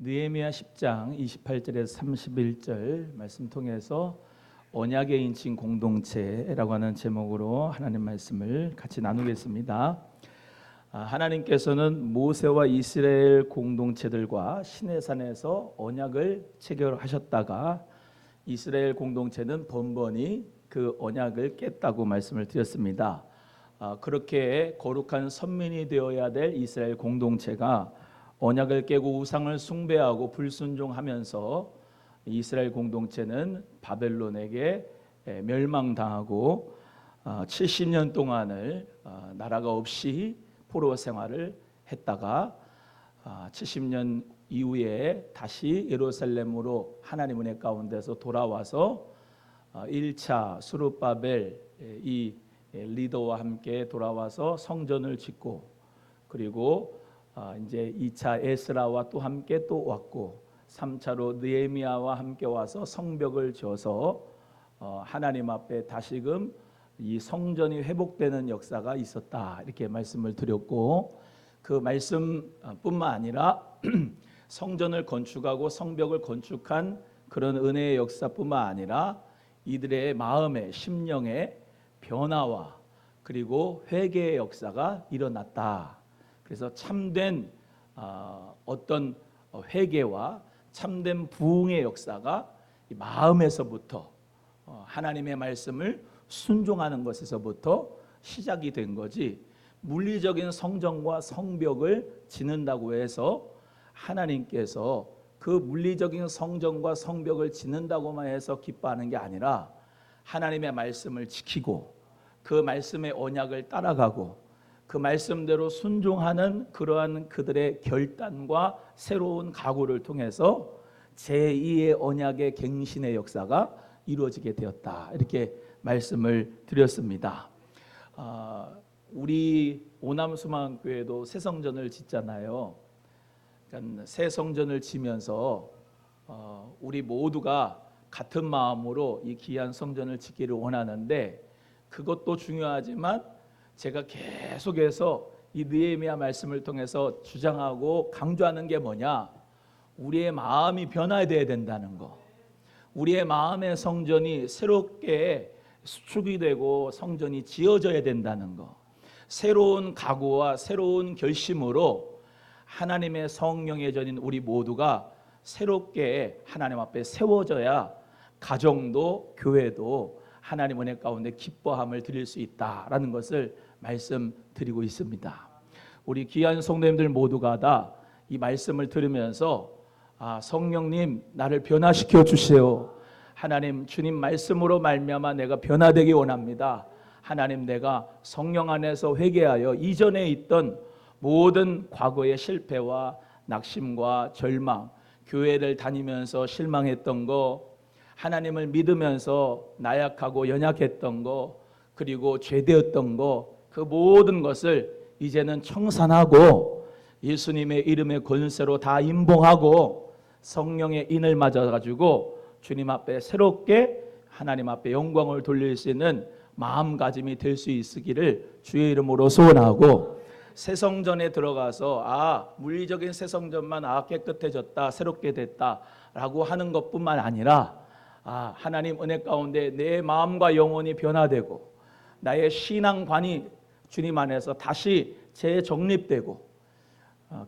느헤미야 10장 28절에서 31절 말씀 통해서 언약의 인친 공동체라고 하는 제목으로 하나님 말씀을 같이 나누겠습니다. 하나님께서는 모세와 이스라엘 공동체들과 시내산에서 언약을 체결하셨다가 이스라엘 공동체는 번번이 그 언약을 깼다고 말씀을 드렸습니다. 그렇게 거룩한 선민이 되어야 될 이스라엘 공동체가 언약을 깨고 우상을 숭배하고 불순종하면서 이스라엘 공동체는 바벨론에게 멸망당하고 70년 동안을 나라가 없이 포로 생활을 했다가 70년 이후에 다시 예루살렘으로 하나님 은혜 가운데서 돌아와서 1차 수르바벨 이 리더와 함께 돌아와서 성전을 짓고, 그리고 이제 2차 에스라와 또 함께 또 왔고, 3차로 느헤미야와 함께 와서 성벽을 지어서 하나님 앞에 다시금 이 성전이 회복되는 역사가 있었다, 이렇게 말씀을 드렸고, 그 말씀뿐만 아니라 성전을 건축하고 성벽을 건축한 그런 은혜의 역사뿐만 아니라 이들의 마음의 심령의 변화와 그리고 회개의 역사가 일어났다. 그래서 참된 어떤 회개와 참된 부흥의 역사가 마음에서부터 하나님의 말씀을 순종하는 것에서부터 시작이 된 거지, 물리적인 성전과 성벽을 짓는다고 해서 하나님께서 그 물리적인 성전과 성벽을 짓는다고만 해서 기뻐하는 게 아니라 하나님의 말씀을 지키고 그 말씀의 언약을 따라가고 그 말씀대로 순종하는 그러한 그들의 결단과 새로운 각오를 통해서 제2의 언약의 갱신의 역사가 이루어지게 되었다, 이렇게 말씀을 드렸습니다. 우리 오남수망교회도 새 성전을 짓잖아요. 그러니까 새 성전을 지면서 우리 모두가 같은 마음으로 이 귀한 성전을 짓기를 원하는데, 그것도 중요하지만 제가 계속해서 이 느헤미야 말씀을 통해서 주장하고 강조하는 게 뭐냐, 우리의 마음이 변화돼야 된다는 거. 우리의 마음의 성전이 새롭게 수축이 되고 성전이 지어져야 된다는 거. 새로운 각오와 새로운 결심으로 하나님의 성령의 전인 우리 모두가 새롭게 하나님 앞에 세워져야 가정도 교회도 하나님 은혜 가운데 기뻐함을 드릴 수 있다라는 것을 말씀드리고 있습니다. 우리 귀한 성도님들 모두가 다 이 말씀을 들으면서 성령님 나를 변화시켜 주세요. 하나님 주님 말씀으로 말미암아 내가 변화되기 원합니다. 하나님 내가 성령 안에서 회개하여 이전에 있던 모든 과거의 실패와 낙심과 절망, 교회를 다니면서 실망했던 거, 하나님을 믿으면서 나약하고 연약했던 거, 그리고 죄되었던 거, 그 모든 것을 이제는 청산하고 예수님의 이름의 권세로 다 임봉하고 성령의 인을 맞아가지고 주님 앞에 새롭게 하나님 앞에 영광을 돌릴 수 있는 마음가짐이 될 수 있기를 주의 이름으로 소원하고, 새 성전에 들어가서 물리적인 새 성전만 깨끗해졌다, 새롭게 됐다라고 하는 것뿐만 아니라 하나님 은혜 가운데 내 마음과 영혼이 변화되고 나의 신앙관이 주님 안에서 다시 재정립되고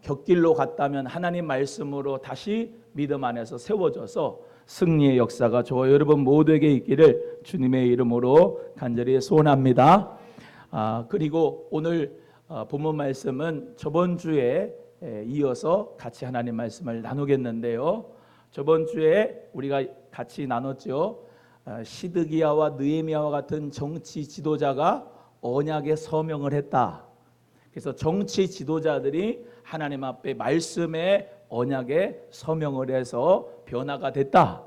곁길로 갔다면 하나님 말씀으로 다시 믿음 안에서 세워져서 승리의 역사가 저와 여러분 모두에게 있기를 주님의 이름으로 간절히 소원합니다. 그리고 오늘 본문 말씀은 저번 주에 이어서 같이 하나님 말씀을 나누겠는데요. 저번 주에 우리가 같이 나눴죠. 시드기야와 느헤미야와 같은 정치 지도자가 언약에 서명을 했다. 그래서 정치 지도자들이 하나님 앞에 말씀의 언약에 서명을 해서 변화가 됐다.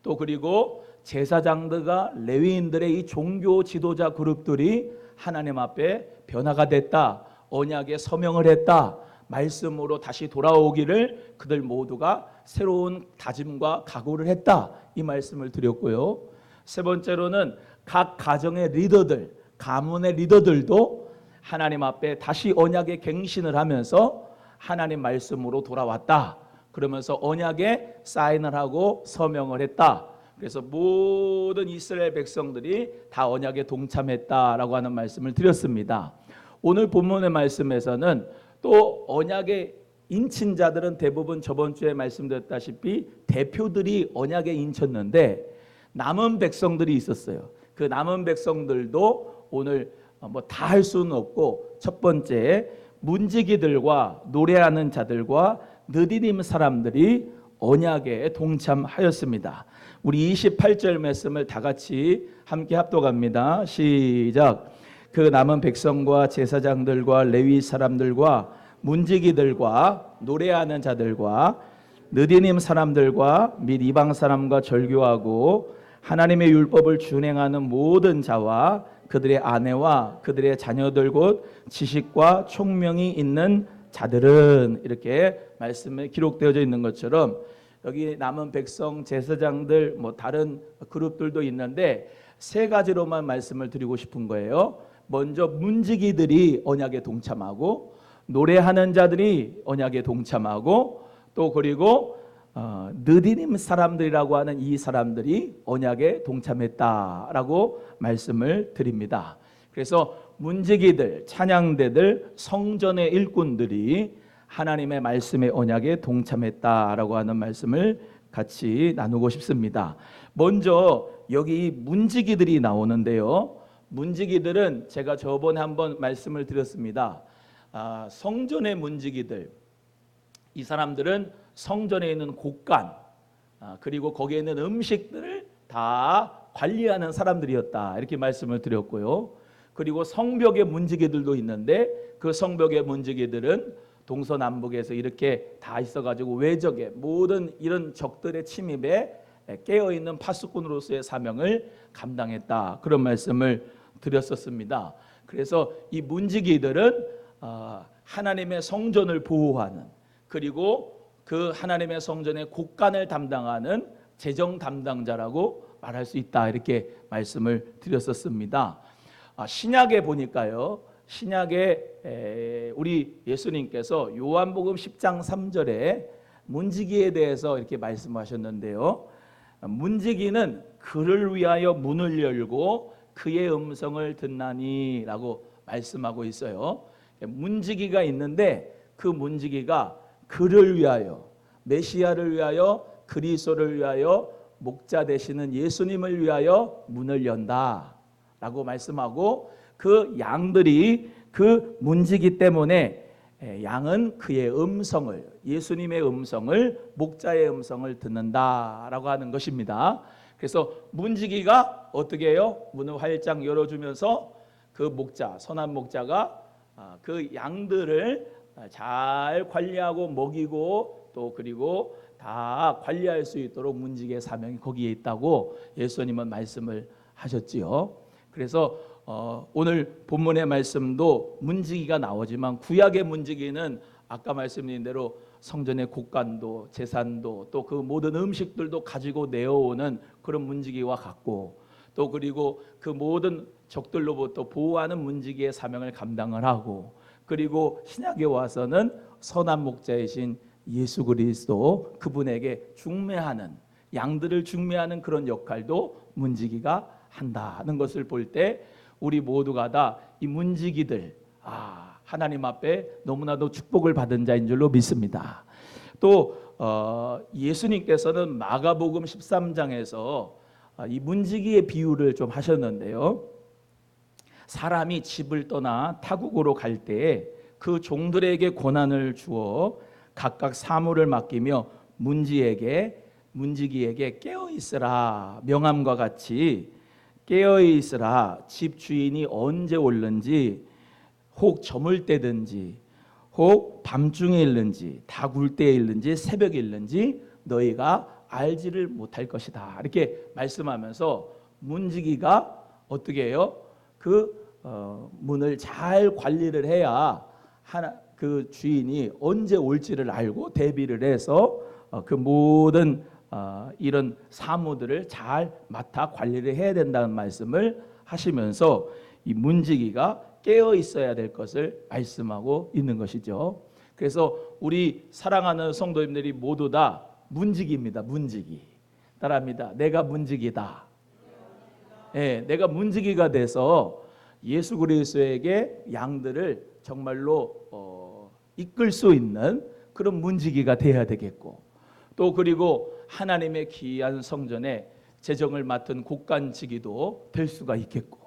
또 그리고 제사장들과 레위인들의 이 종교 지도자 그룹들이 하나님 앞에 변화가 됐다. 언약에 서명을 했다. 말씀으로 다시 돌아오기를 그들 모두가 새로운 다짐과 각오를 했다, 이 말씀을 드렸고요. 세 번째로는 각 가정의 리더들, 가문의 리더들도 하나님 앞에 다시 언약의 갱신을 하면서 하나님 말씀으로 돌아왔다. 그러면서 언약에 사인을 하고 서명을 했다. 그래서 모든 이스라엘 백성들이 다 언약에 동참했다라고 하는 말씀을 드렸습니다. 오늘 본문의 말씀에서는 또 언약의 인친자들은 대부분 저번 주에 말씀드렸다시피 대표들이 언약에 인쳤는데 남은 백성들이 있었어요. 그 남은 백성들도 오늘 뭐 다 할 수는 없고, 첫 번째 문지기들과 노래하는 자들과 느디님 사람들이 언약에 동참하였습니다. 우리 28절 말씀을 다 같이 함께 합독합니다. 시작. 그 남은 백성과 제사장들과 레위 사람들과 문지기들과 노래하는 자들과 느디님 사람들과 및 이방 사람과 절교하고 하나님의 율법을 준행하는 모든 자와 그들의 아내와 그들의 자녀들 곧 지식과 총명이 있는 자들은, 이렇게 말씀에 기록되어져 있는 것처럼 여기 남은 백성, 제사장들, 뭐 다른 그룹들도 있는데 세 가지로만 말씀을 드리고 싶은 거예요. 먼저 문지기들이 언약에 동참하고, 노래하는 자들이 언약에 동참하고, 또 그리고 느디님 사람들이라고 하는 이 사람들이 언약에 동참했다라고 말씀을 드립니다. 그래서 문지기들, 찬양대들, 성전의 일꾼들이 하나님의 말씀의 언약에 동참했다라고 하는 말씀을 같이 나누고 싶습니다. 먼저 여기 문지기들이 나오는데요. 문지기들은 제가 저번에 한번 말씀을 드렸습니다. 성전의 문지기들, 이 사람들은 성전에 있는 곳간, 그리고 거기에 있는 음식들을 다 관리하는 사람들이었다, 이렇게 말씀을 드렸고요. 그리고 성벽의 문지기들도 있는데 그 성벽의 문지기들은 동서남북에서 이렇게 다 있어가지고 외적의 모든 이런 적들의 침입에 깨어있는 파수꾼으로서의 사명을 감당했다, 그런 말씀을 드렸었습니다. 그래서 이 문지기들은 하나님의 성전을 보호하는, 그리고 그 하나님의 성전의 곳간을 담당하는 재정 담당자라고 말할 수 있다, 이렇게 말씀을 드렸었습니다. 신약에 보니까요, 신약에 우리 예수님께서 요한복음 10장 3절에 문지기에 대해서 이렇게 말씀하셨는데요. 문지기는 그를 위하여 문을 열고 그의 음성을 듣나니 라고 말씀하고 있어요. 문지기가 있는데 그 문지기가 그를 위하여, 메시아를 위하여, 그리스도를 위하여, 목자 되시는 예수님을 위하여 문을 연다 라고 말씀하고, 그 양들이 그 문지기 때문에 양은 그의 음성을, 예수님의 음성을, 목자의 음성을 듣는다라고 하는 것입니다. 그래서 문지기가 어떻게 해요? 문을 활짝 열어주면서 그 목자, 선한 목자가 그 양들을 잘 관리하고 먹이고, 또 그리고 다 관리할 수 있도록 문지기의 사명이 거기에 있다고 예수님은 말씀을 하셨지요. 그래서 오늘 본문의 말씀도 문지기가 나오지만 구약의 문지기는 아까 말씀드린 대로 성전의 곳간도 제산도 또 그 모든 음식들도 가지고 내어오는 그런 문지기와 같고, 또 그리고 그 모든 적들로부터 보호하는 문지기의 사명을 감당을 하고, 그리고 신약에 와서는 선한 목자이신 예수 그리스도, 그분에게 중매하는, 양들을 중매하는 그런 역할도 문지기가 한다는 것을 볼 때 우리 모두가 다 이 문지기들, 하나님 앞에 너무나도 축복을 받은 자인 줄로 믿습니다. 또 예수님께서는 마가복음 13장에서 이 문지기의 비유를 좀 하셨는데요. 사람이 집을 떠나 타국으로 갈 때에 그 종들에게 권한을 주어 각각 사물을 맡기며 문지기에게 깨어 있으라 명함과 같이 깨어 있으라, 집 주인이 언제 올는지, 혹 저물 때든지, 혹 밤중에 일는지, 다 굴 때에 일는지, 새벽에 일는지 너희가 알지를 못할 것이다, 이렇게 말씀하면서 문지기가 어떻게 해요? 그 문을 잘 관리를 해야 그 주인이 언제 올지를 알고 대비를 해서 그 모든 이런 사무들을 잘 맡아 관리를 해야 된다는 말씀을 하시면서 이 문지기가 깨어 있어야 될 것을 말씀하고 있는 것이죠. 그래서 우리 사랑하는 성도님들이 모두 다 문지기입니다. 문지기. 따라합니다. 내가 문지기다. 예, 내가 문지기가 돼서 예수 그리스도에게 양들을 정말로 이끌 수 있는 그런 문지기가 되어야 되겠고, 또 그리고 하나님의 귀한 성전에 재정을 맡은 곡간지기도 될 수가 있겠고,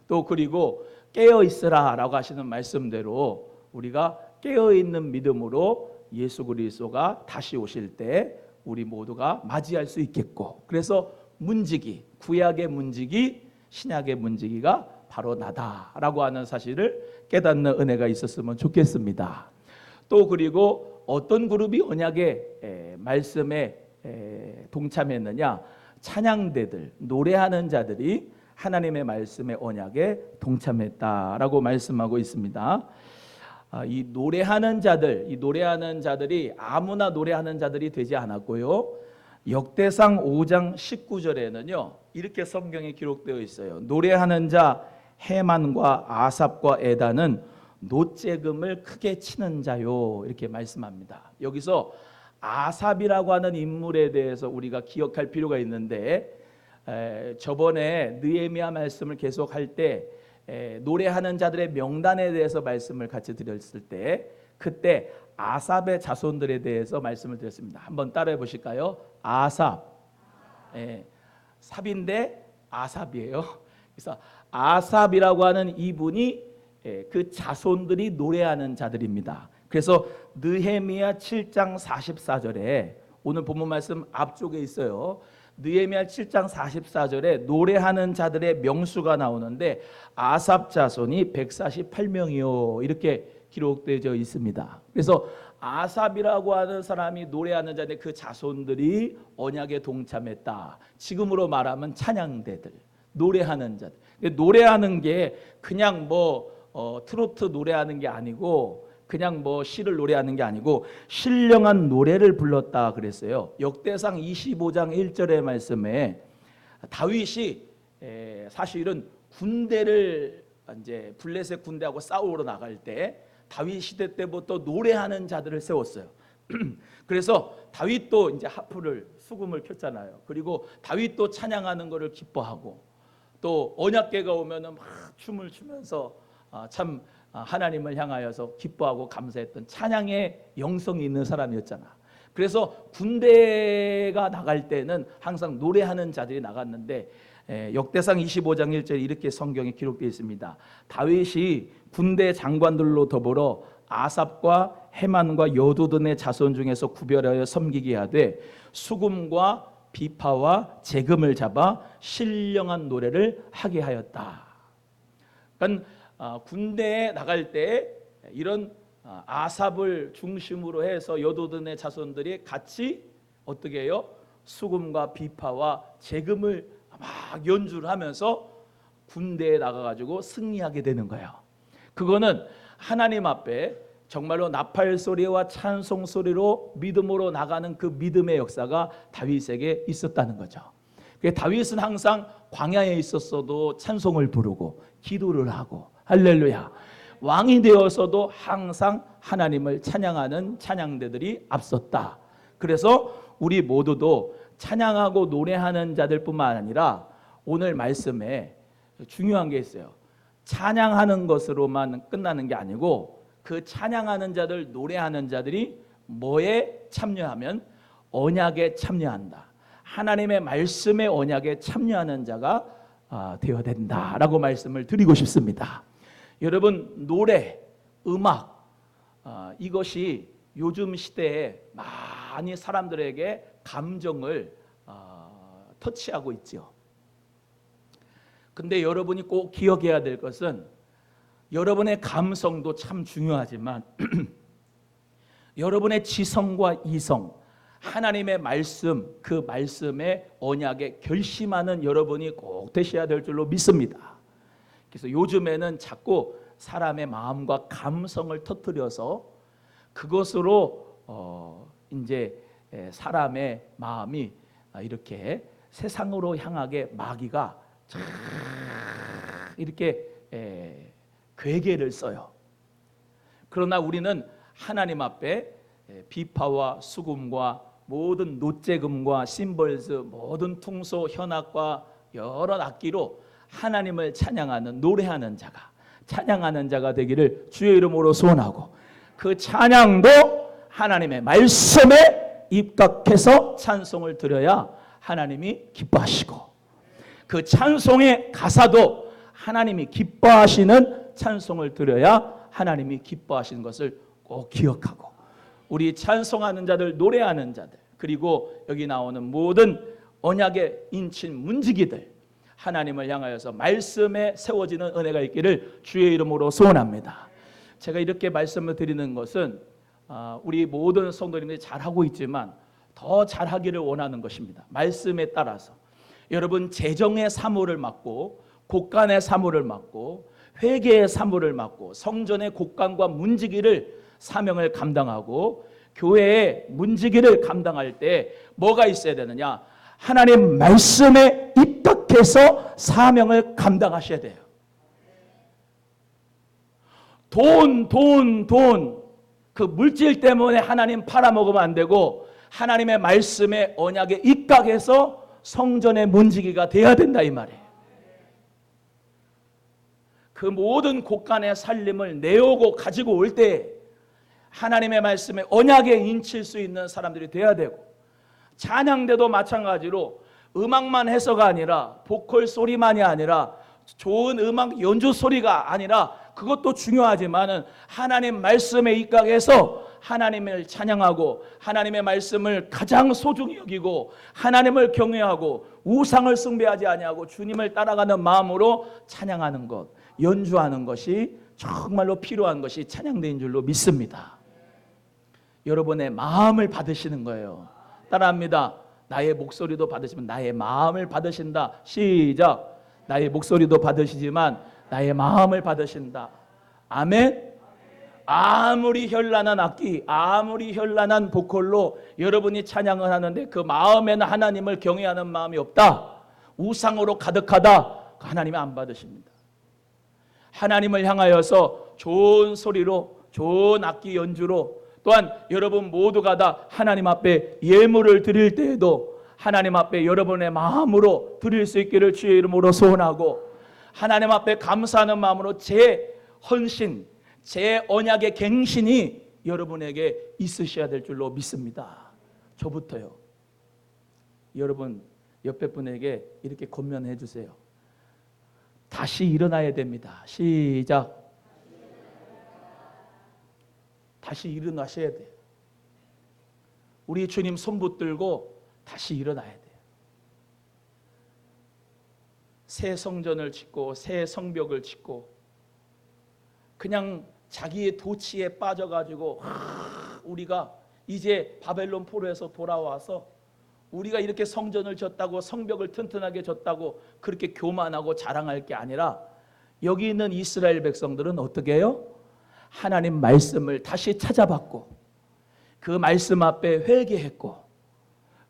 또 그리고 깨어 있으라라고 하시는 말씀대로 우리가 깨어 있는 믿음으로 예수 그리스도가 다시 오실 때 우리 모두가 맞이할 수 있겠고, 그래서 문지기, 구약의 문지기, 신약의 문지기가 바로 나다라고 하는 사실을 깨닫는 은혜가 있었으면 좋겠습니다. 또 그리고 어떤 그룹이 언약의 말씀에 동참했느냐? 찬양대들, 노래하는 자들이 하나님의 말씀의 언약에 동참했다라고 말씀하고 있습니다. 이 노래하는 자들이 아무나 노래하는 자들이 되지 않았고요. 역대상 5장 19절에는요 이렇게 성경에 기록되어 있어요. 노래하는 자 헤만과 아삽과 에다는 노재금을 크게 치는 자요, 이렇게 말씀합니다. 여기서 아삽이라고 하는 인물에 대해서 우리가 기억할 필요가 있는데, 저번에 느헤미야 말씀을 계속할 때 노래하는 자들의 명단에 대해서 말씀을 같이 드렸을 때 그때 아삽의 자손들에 대해서 말씀을 드렸습니다. 한번 따라해 보실까요? 아삽, 삽인데 아삽이에요. 그래서 아삽이라고 하는 이분이 그 자손들이 노래하는 자들입니다. 그래서 느헤미야 7장 44절에 오늘 본문 말씀 앞쪽에 있어요. 느헤미야 7장 44절에 노래하는 자들의 명수가 나오는데 아삽 자손이 148명이요 이렇게 기록되어 있습니다. 그래서 아삽이라고 하는 사람이 노래하는 자들, 그 자손들이 언약에 동참했다. 지금으로 말하면 찬양대들, 노래하는 자들. 노래하는 게 그냥 트로트 노래하는 게 아니고, 그냥 시를 노래하는 게 아니고 신령한 노래를 불렀다 그랬어요. 역대상 25장 1절의 말씀에 다윗이 사실은 군대를 이제 블레셋 군대하고 싸우러 나갈 때 다윗 시대 때부터 노래하는 자들을 세웠어요. 그래서 다윗도 이제 하프를 수금을 켰잖아요. 그리고 다윗도 찬양하는 것을 기뻐하고, 또 언약궤가 오면은 막 춤을 추면서 참 하나님을 향하여서 기뻐하고 감사했던 찬양의 영성이 있는 사람이었잖아. 그래서 군대가 나갈 때는 항상 노래하는 자들이 나갔는데, 역대상 25장 1절에 이렇게 성경에 기록되어 있습니다. 다윗이 군대 장관들로 더불어 아삽과 헤만과 여두둔의 자손 중에서 구별하여 섬기게 하되 수금과 비파와 재금을 잡아 신령한 노래를 하게 하였다. 그러니까 군대에 나갈 때 이런 아삽을 중심으로 해서 여두둔의 자손들이 같이 어떻게 해요? 수금과 비파와 재금을 막 연주를 하면서 군대에 나가가지고 승리하게 되는 거예요. 그거는 하나님 앞에 정말로 나팔 소리와 찬송 소리로 믿음으로 나가는 그 믿음의 역사가 다윗에게 있었다는 거죠. 다윗은 항상 광야에 있었어도 찬송을 부르고 기도를 하고, 할렐루야, 왕이 되어서도 항상 하나님을 찬양하는 찬양대들이 앞섰다. 그래서 우리 모두도 찬양하고 노래하는 자들뿐만 아니라 오늘 말씀에 중요한 게 있어요. 찬양하는 것으로만 끝나는 게 아니고 그 찬양하는 자들, 노래하는 자들이 뭐에 참여하면? 언약에 참여한다. 하나님의 말씀의 언약에 참여하는 자가 되어야 된다라고 말씀을 드리고 싶습니다. 여러분, 노래, 음악, 이것이 요즘 시대에 많이 사람들에게 감정을 터치하고 있죠. 근데 여러분이 꼭 기억해야 될 것은, 여러분의 감성도 참 중요하지만 여러분의 지성과 이성, 하나님의 말씀, 그 말씀의 언약에 결심하는 여러분이 꼭 되셔야 될 줄로 믿습니다. 그래서 요즘에는 자꾸 사람의 마음과 감성을 터뜨려서 그것으로 이제 사람의 마음이 이렇게 세상으로 향하게 마귀가 이렇게 괴계를 써요. 그러나 우리는 하나님 앞에 비파와 수금과 모든 노재금과 심벌즈, 모든 퉁소, 현악과 여러 악기로 하나님을 찬양하는, 노래하는 자가, 찬양하는 자가 되기를 주의 이름으로 소원하고, 그 찬양도 하나님의 말씀에 입각해서 찬송을 드려야 하나님이 기뻐하시고, 그 찬송의 가사도 하나님이 기뻐하시는 찬송을 드려야 하나님이 기뻐하시는 것을 꼭 기억하고, 우리 찬송하는 자들, 노래하는 자들, 그리고 여기 나오는 모든 언약의 인친 문지기들, 하나님을 향하여서 말씀에 세워지는 은혜가 있기를 주의 이름으로 소원합니다. 제가 이렇게 말씀을 드리는 것은 우리 모든 성도님들이 잘하고 있지만 더 잘하기를 원하는 것입니다. 말씀에 따라서 여러분 재정의 사모를 맡고, 곡간의 사모를 맡고, 회개의 사모를 맡고, 성전의 곡간과 문지기를 사명을 감당하고, 교회의 문지기를 감당할 때 뭐가 있어야 되느냐? 하나님 말씀에 입각해서 사명을 감당하셔야 돼요. 돈, 그 물질 때문에 하나님 팔아먹으면 안 되고, 하나님의 말씀에, 언약에 입각해서 성전의 문지기가 돼야 된다, 이 말이에요. 그 모든 곳간의 살림을 내오고 가지고 올 때 하나님의 말씀에, 언약에 인칠 수 있는 사람들이 돼야 되고, 찬양대도 마찬가지로 음악만 해서가 아니라, 보컬 소리만이 아니라, 좋은 음악 연주 소리가 아니라, 그것도 중요하지만은 하나님 말씀에 입각해서 하나님을 찬양하고, 하나님의 말씀을 가장 소중히 여기고, 하나님을 경외하고, 우상을 숭배하지 아니하고 주님을 따라가는 마음으로 찬양하는 것, 연주하는 것이 정말로 필요한 것이 찬양대인 줄로 믿습니다. 여러분의 마음을 받으시는 거예요. 따라합니다. 나의 목소리도 받으시면 나의 마음을 받으신다. 시작. 나의 목소리도 받으시지만 나의 마음을 받으신다. 아멘. 아무리 현란한 악기, 아무리 현란한 보컬로 여러분이 찬양을 하는데 그 마음에는 하나님을 경외하는 마음이 없다, 우상으로 가득하다, 하나님은 안 받으십니다. 하나님을 향하여서 좋은 소리로, 좋은 악기 연주로, 또한 여러분 모두가 다 하나님 앞에 예물을 드릴 때에도 하나님 앞에 여러분의 마음으로 드릴 수 있기를 주의 이름으로 소원하고, 하나님 앞에 감사하는 마음으로 제 헌신, 제 언약의 갱신이 여러분에게 있으셔야 될 줄로 믿습니다. 저부터요. 여러분 옆에 분에게 이렇게 권면해 주세요. 다시 일어나야 됩니다. 시작. 다시 일어나셔야 돼요. 우리 주님 손 붙들고 다시 일어나야 돼요. 새 성전을 짓고 새 성벽을 짓고 그냥 자기의 도치에 빠져가지고 우리가 이제 바벨론 포로에서 돌아와서 우리가 이렇게 성전을 졌다고, 성벽을 튼튼하게 졌다고 그렇게 교만하고 자랑할 게 아니라, 여기 있는 이스라엘 백성들은 어떻게 해요? 하나님 말씀을 다시 찾아봤고, 그 말씀 앞에 회개했고,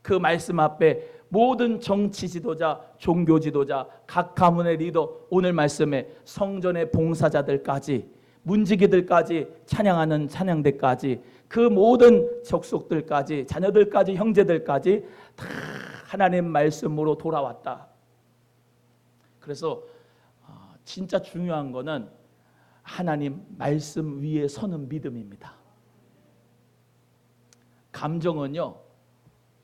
그 말씀 앞에 모든 정치 지도자, 종교 지도자, 각 가문의 리더, 오늘 말씀에 성전의 봉사자들까지, 문지기들까지, 찬양하는 찬양대까지, 그 모든 적속들까지, 자녀들까지, 형제들까지 다 하나님 말씀으로 돌아왔다. 그래서 진짜 중요한 거는 하나님 말씀 위에 서는 믿음입니다. 감정은요,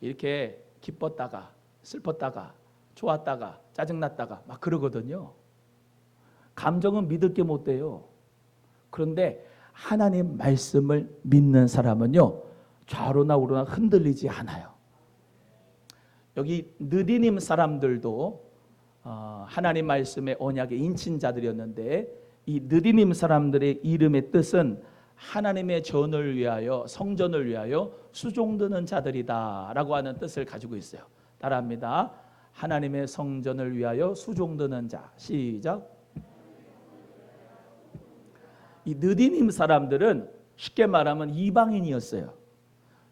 이렇게 기뻤다가 슬펐다가 좋았다가 짜증났다가 막 그러거든요. 감정은 믿을 게 못 돼요. 그런데 하나님 말씀을 믿는 사람은요, 좌로나 우로나 흔들리지 않아요. 여기 느디님 사람들도 하나님 말씀의 언약의 인친자들이었는데, 이 느디님 사람들의 이름의 뜻은 하나님의 전을 위하여, 성전을 위하여 수종드는 자들이다 라고 하는 뜻을 가지고 있어요. 따라합니다. 하나님의 성전을 위하여 수종드는 자. 시작. 이 느디님 사람들은 쉽게 말하면 이방인이었어요.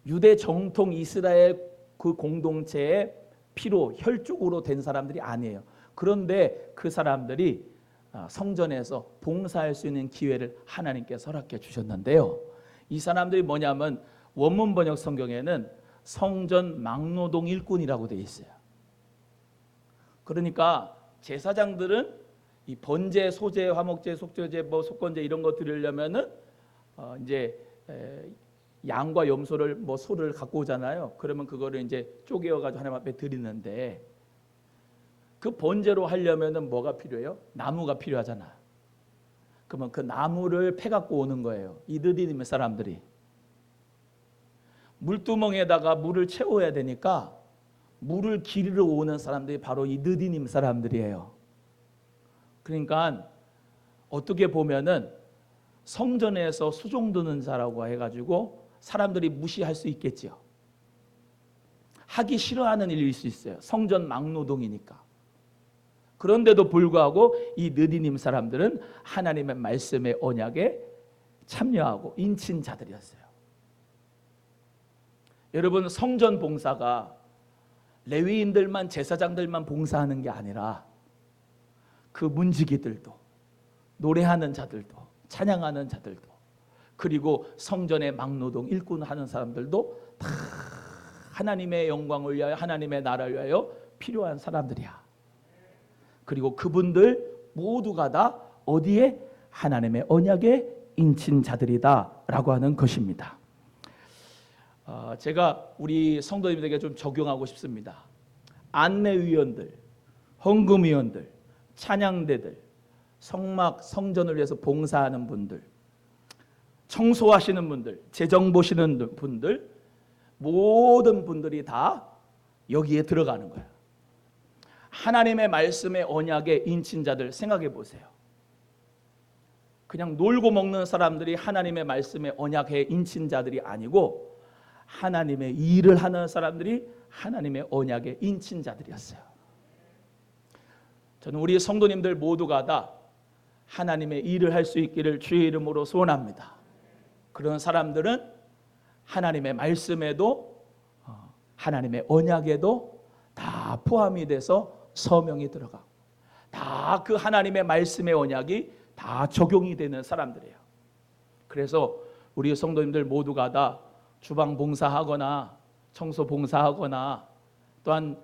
유대 정통 이스라엘 그 공동체의 피로, 혈족으로 된 사람들이 아니에요. 그런데 그 사람들이 성전에서 봉사할 수 있는 기회를 하나님께서 허락해 주셨는데요, 이 사람들이 뭐냐면 원문 번역 성경에는 성전 막노동 일꾼이라고 되어 있어요. 그러니까 제사장들은 이 번제, 소제, 화목제, 속죄제, 뭐 속건제 이런 거 드리려면은 이제 양과 염소를 뭐 소를 갖고 오잖아요. 그러면 그거를 이제 쪼개어 가지고 하나님 앞에 드리는데 그 번제로 하려면은 뭐가 필요해요? 나무가 필요하잖아. 그러면 그 나무를 패 갖고 오는 거예요. 이 느디님 사람들이. 물두멍에다가 물을 채워야 되니까 물을 기르러 오는 사람들이 바로 이 느디님 사람들이에요. 그러니까 어떻게 보면은 성전에서 수종 드는 자라고 해가지고 사람들이 무시할 수 있겠죠. 하기 싫어하는 일일 수 있어요. 성전 막노동이니까. 그런데도 불구하고 이 느디님 사람들은 하나님의 말씀의 언약에 참여하고 인친 자들이었어요. 여러분, 성전 봉사가 레위인들만, 제사장들만 봉사하는 게 아니라 그 문지기들도, 노래하는 자들도, 찬양하는 자들도, 그리고 성전의 막노동 일꾼하는 사람들도 다 하나님의 영광을 위하여, 하나님의 나라를 위하여 필요한 사람들이야. 그리고 그분들 모두가 다 어디에? 하나님의 언약에 인친 자들이다라고 하는 것입니다. 제가 우리 성도님들에게 좀 적용하고 싶습니다. 안내위원들, 헌금위원들, 찬양대들, 성막, 성전을 위해서 봉사하는 분들, 청소하시는 분들, 재정 보시는 분들, 모든 분들이 다 여기에 들어가는 거예요. 하나님의 말씀의 언약의 인친자들 생각해 보세요. 그냥 놀고 먹는 사람들이 하나님의 말씀의 언약의 인친자들이 아니고 하나님의 일을 하는 사람들이 하나님의 언약의 인친자들이었어요. 저는 우리 성도님들 모두가 다 하나님의 일을 할 수 있기를 주의 이름으로 소원합니다. 그런 사람들은 하나님의 말씀에도 하나님의 언약에도 다 포함이 돼서 서명이 들어가고 다 그 하나님의 말씀의 언약이 다 적용이 되는 사람들이에요. 그래서 우리 성도님들 모두가 다 주방 봉사하거나 청소 봉사하거나 또한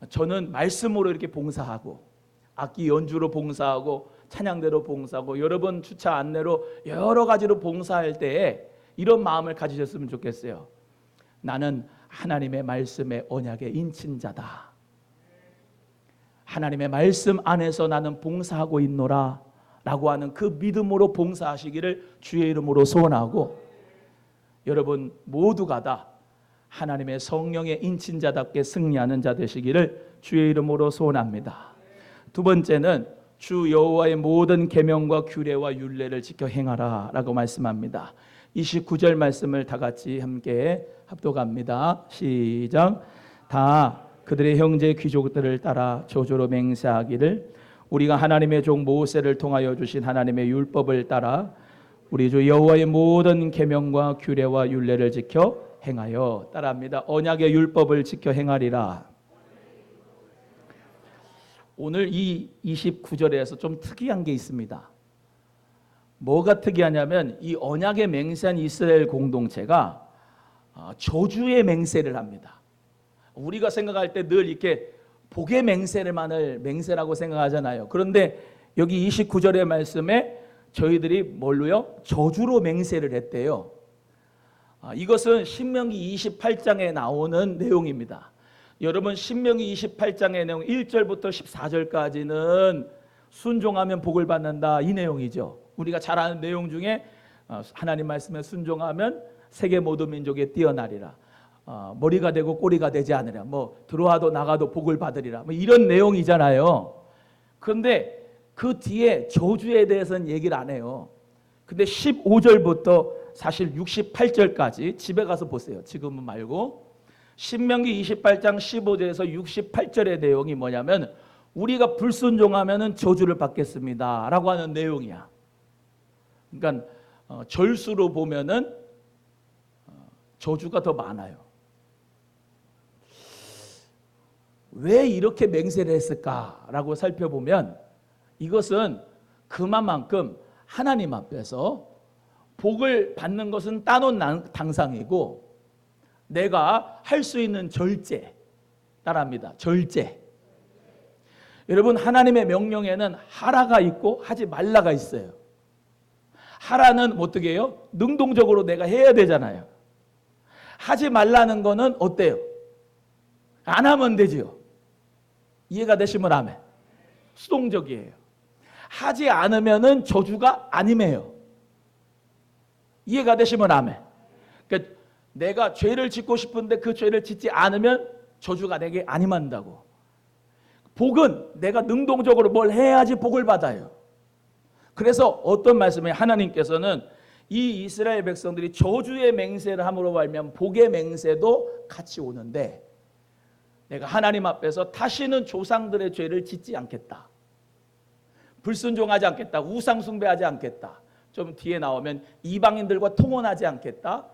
저는 말씀으로 이렇게 봉사하고 악기 연주로 봉사하고 찬양대로 봉사하고 여러분 주차 안내로 여러 가지로 봉사할 때에 이런 마음을 가지셨으면 좋겠어요. 나는 하나님의 말씀의 언약의 인친자다. 하나님의 말씀 안에서 나는 봉사하고 있노라 라고 하는 그 믿음으로 봉사하시기를 주의 이름으로 소원하고 여러분 모두가 다 하나님의 성령의 인친자답게 승리하는 자 되시기를 주의 이름으로 소원합니다. 두 번째는 주 여호와의 모든 계명과 규례와 율례를 지켜 행하라 라고 말씀합니다. 29절 말씀을 다 같이 함께 합독합니다. 시작. 다 그들의 형제 귀족들을 따라 저주로 맹세하기를 우리가 하나님의 종 모세를 통하여 주신 하나님의 율법을 따라 우리 주 여호와의 모든 계명과 규례와 율례를 지켜 행하여 따라합니다. 언약의 율법을 지켜 행하리라. 오늘 이 29절에서 좀 특이한 게 있습니다. 뭐가 특이하냐면 이 언약의 맹세한 이스라엘 공동체가 저주의 맹세를 합니다. 우리가 생각할 때 늘 이렇게 복의 맹세만을 맹세라고 생각하잖아요. 그런데 여기 29절의 말씀에 저희들이 뭘로요? 저주로 맹세를 했대요. 이것은 신명기 28장에 나오는 내용입니다. 여러분 신명기 28장의 내용 1절부터 14절까지는 순종하면 복을 받는다 이 내용이죠. 우리가 잘 아는 내용 중에 하나님 말씀에 순종하면 세계 모든 민족에 뛰어나리라. 머리가 되고 꼬리가 되지 않으리라. 뭐 들어와도 나가도 복을 받으리라. 뭐 이런 내용이잖아요. 그런데 그 뒤에 저주에 대해서는 얘기를 안 해요. 근데 15절부터 사실 68절까지 집에 가서 보세요. 지금은 말고 신명기 28장 15절에서 68절의 내용이 뭐냐면 우리가 불순종하면 저주를 받겠습니다 라고 하는 내용이야. 그러니까 절수로 보면은 저주가 더 많아요. 왜 이렇게 맹세를 했을까라고 살펴보면 이것은 그만큼 하나님 앞에서 복을 받는 것은 따놓은 당상이고 내가 할 수 있는 절제. 따라합니다. 절제. 여러분, 하나님의 명령에는 하라가 있고 하지 말라가 있어요. 하라는 어떻게 해요? 능동적으로 내가 해야 되잖아요. 하지 말라는 거는 어때요? 안 하면 되지요. 이해가 되시면 아멘. 수동적이에요. 하지 않으면은 저주가 아니에요. 이해가 되시면 아멘. 그러니까 내가 죄를 짓고 싶은데 그 죄를 짓지 않으면 저주가 내게 안 임한다고. 복은 내가 능동적으로 뭘 해야지 복을 받아요. 그래서 어떤 말씀에 하나님께서는 이 이스라엘 백성들이 저주의 맹세를 함으로 말미암아 복의 맹세도 같이 오는데, 내가 하나님 앞에서 다시는 조상들의 죄를 짓지 않겠다, 불순종하지 않겠다, 우상 숭배하지 않겠다, 좀 뒤에 나오면 이방인들과 통혼하지 않겠다,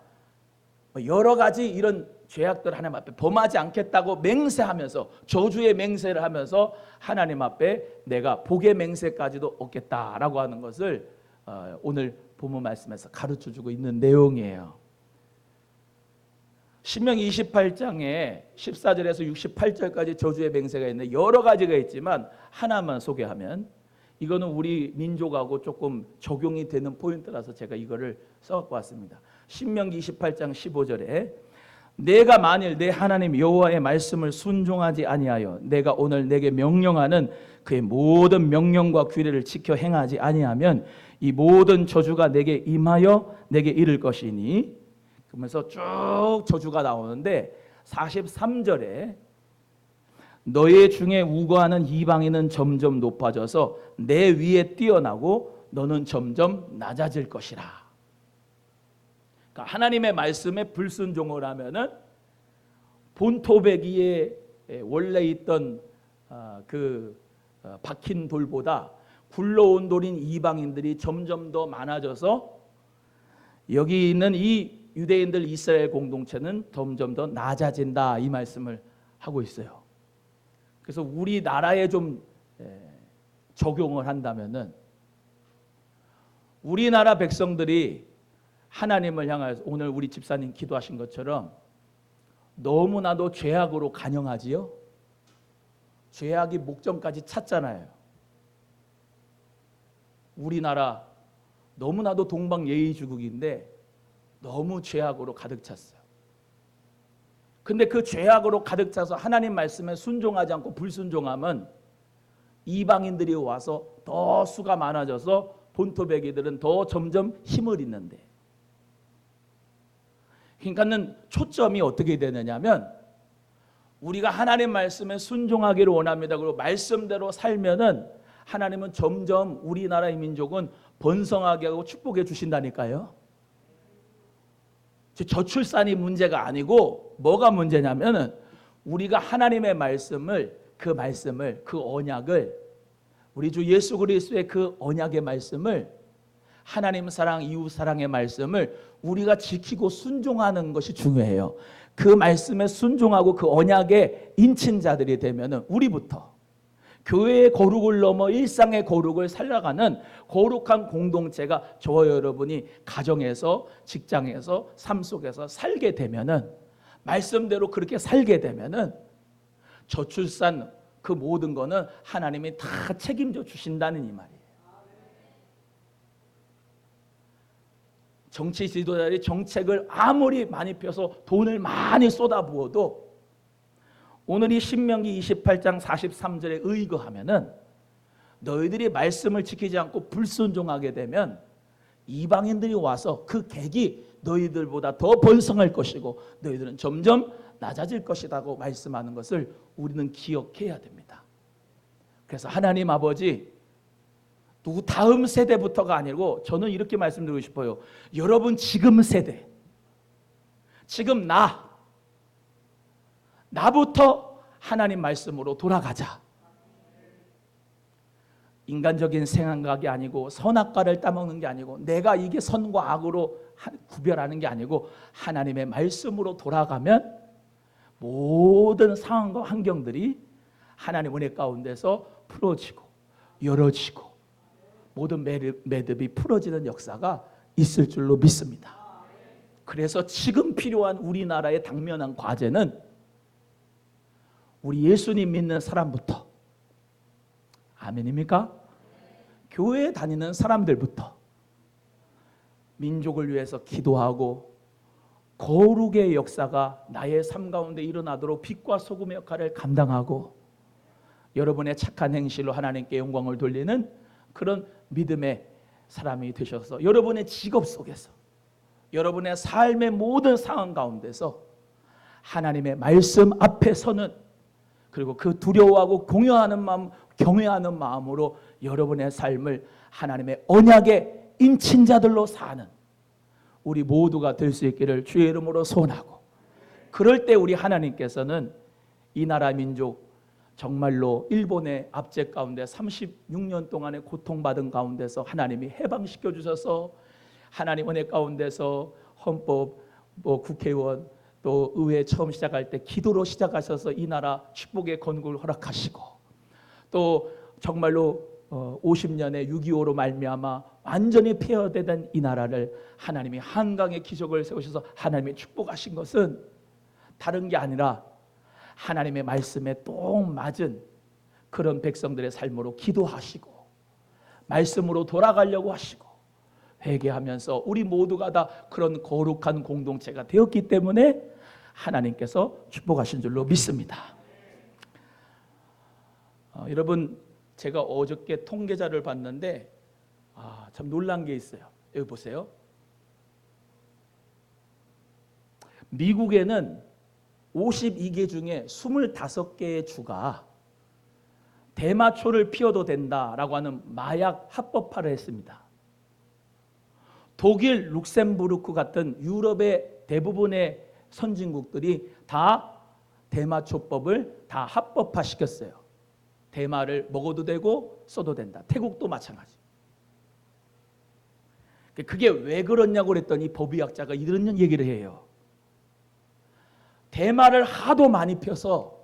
여러 가지 이런 죄악들 하나님 앞에 범하지 않겠다고 맹세하면서, 저주의 맹세를 하면서 하나님 앞에 내가 복의 맹세까지도 얻겠다라고 하는 것을 오늘 본문 말씀에서 가르쳐주고 있는 내용이에요. 신명기 28장에 14절에서 68절까지 저주의 맹세가 있는데 여러 가지가 있지만 하나만 소개하면, 이거는 우리 민족하고 조금 적용이 되는 포인트라서 제가 이거를 써갖고 왔습니다. 신명기 28장 15절에 내가 만일 내 하나님 여호와의 말씀을 순종하지 아니하여 내가 오늘 내게 명령하는 그의 모든 명령과 규례를 지켜 행하지 아니하면 이 모든 저주가 내게 임하여 내게 이를 것이니, 그러면서 쭉 저주가 나오는데 43절에 너의 중에 우거하는 이방인은 점점 높아져서 내 위에 뛰어나고 너는 점점 낮아질 것이라. 그러니까 하나님의 말씀에 불순종을 하면은 본토배기에 원래 있던 박힌 돌보다 굴러온 돌인 이방인들이 점점 더 많아져서 여기 있는 이 유대인들 이스라엘 공동체는 점점 더 낮아진다, 이 말씀을 하고 있어요. 그래서 우리나라에 좀 적용을 한다면은, 우리나라 백성들이 하나님을 향하여서 오늘 우리 집사님 기도하신 것처럼 너무나도 죄악으로 간영하지요. 죄악이 목전까지 찼잖아요. 우리나라 너무나도 동방예의주국인데 너무 죄악으로 가득 찼어요. 근데 그 죄악으로 가득 차서 하나님 말씀에 순종하지 않고 불순종하면 이방인들이 와서 더 수가 많아져서 본토배기들은 더 점점 힘을 잃는데, 그러니까는 초점이 어떻게 되느냐면, 우리가 하나님 말씀에 순종하기를 원합니다. 그리고 말씀대로 살면은 하나님은 점점 우리나라의 민족은 번성하게 하고 축복해 주신다니까요. 저출산이 문제가 아니고 뭐가 문제냐면은 우리가 하나님의 말씀을, 그 언약을, 우리 주 예수 그리스도의 그 언약의 말씀을, 하나님 사랑, 이웃 사랑의 말씀을 우리가 지키고 순종하는 것이 중요해요. 그 말씀에 순종하고 그 언약의 인친자들이 되면은 우리부터 교회의 거룩을 넘어 일상의 거룩을 살아가는 거룩한 공동체가 저와 여러분이 가정에서, 직장에서, 삶 속에서 살게 되면은, 말씀대로 그렇게 살게 되면은 저출산 그 모든 거는 하나님이 다 책임져 주신다는 이 말이에요. 정치 지도자들이 정책을 아무리 많이 펴서 돈을 많이 쏟아부어도 오늘 이 신명기 28장 43절에 의거하면은, 너희들이 말씀을 지키지 않고 불순종하게 되면 이방인들이 와서 그 객이 너희들보다 더 번성할 것이고 너희들은 점점 낮아질 것이라고 말씀하는 것을 우리는 기억해야 됩니다. 그래서 하나님 아버지, 누구 다음 세대부터가 아니고 저는 이렇게 말씀드리고 싶어요. 여러분 지금 세대, 지금 나부터 하나님 말씀으로 돌아가자. 인간적인 생각이 아니고 선악과를 따먹는 게 아니고 내가 이게 선과 악으로 구별하는 게 아니고 하나님의 말씀으로 돌아가면 모든 상황과 환경들이 하나님 은혜 가운데서 풀어지고 열어지고 모든 매듭이 풀어지는 역사가 있을 줄로 믿습니다. 그래서 지금 필요한 우리나라의 당면한 과제는 우리 예수님 믿는 사람부터, 아멘입니까? 교회에 다니는 사람들부터 민족을 위해서 기도하고 거룩의 역사가 나의 삶 가운데 일어나도록 빛과 소금의 역할을 감당하고 여러분의 착한 행실로 하나님께 영광을 돌리는 그런 믿음의 사람이 되셔서 여러분의 직업 속에서, 여러분의 삶의 모든 상황 가운데서 하나님의 말씀 앞에 서는, 그리고 그 두려워하고 공허하는 마음, 경외하는 마음으로 여러분의 삶을 하나님의 언약의 인친자들로 사는 우리 모두가 될 수 있기를 주의 이름으로 소원하고, 그럴 때 우리 하나님께서는 이 나라 민족 정말로 일본의 압제 가운데 36년 동안의 고통받은 가운데서 하나님이 해방시켜 주셔서 하나님 은혜 가운데서 헌법, 국회의원, 또 의회 처음 시작할 때 기도로 시작하셔서 이 나라 축복의 건국을 허락하시고, 또 정말로 50년의 6.25로 말미암아 완전히 폐허되던 이 나라를 하나님이 한강의 기적을 세우셔서 하나님이 축복하신 것은 다른 게 아니라 하나님의 말씀에 똥 맞은 그런 백성들의 삶으로 기도하시고 말씀으로 돌아가려고 하시고 회개하면서 우리 모두가 다 그런 거룩한 공동체가 되었기 때문에 하나님께서 축복하신 줄로 믿습니다. 여러분, 제가 어저께 통계자를 봤는데 참 놀란 게 있어요. 여기 보세요. 미국에는 52개 중에 25개의 주가 대마초를 피워도 된다라고 하는 마약 합법화를 했습니다. 독일, 룩셈부르크 같은 유럽의 대부분의 선진국들이 다 대마초법을 다 합법화시켰어요. 대마를 먹어도 되고 써도 된다. 태국도 마찬가지. 그게 왜 그렇냐고 그랬더니 법의학자가 이런 얘기를 해요. 대마를 하도 많이 펴서